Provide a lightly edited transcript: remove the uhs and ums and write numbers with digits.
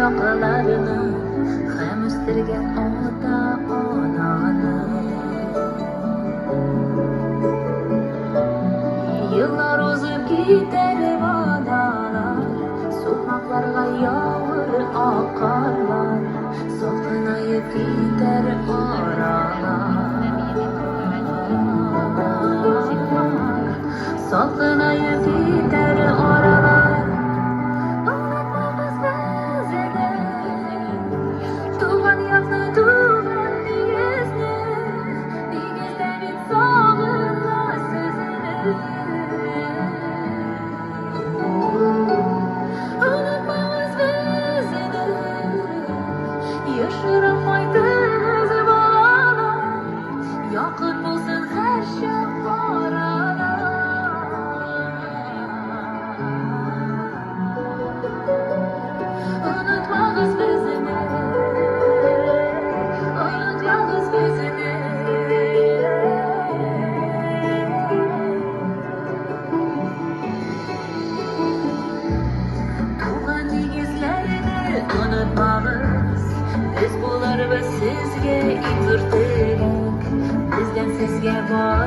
yoqalarini hem o'stirgan ota onani. Yıllar uzib ketar va'dalar, so'qmoqlarga yog'ir oqarlar, so'qinayib ketar oralar, so'qinayib ketar oralar. Unutmamiz bizini, tugan yoqni, tugan negizni, negizda men sog'inlar sizini. Unutmamiz bizini, yashiramaymiz bolalar, yoqin bo'lsin har sham oralar. Unutmamiz bizini, unutmamiz bizini. Tugan negizlarini unutmamiz, biz bular va sizga uzr tilak, bizdan sizga bor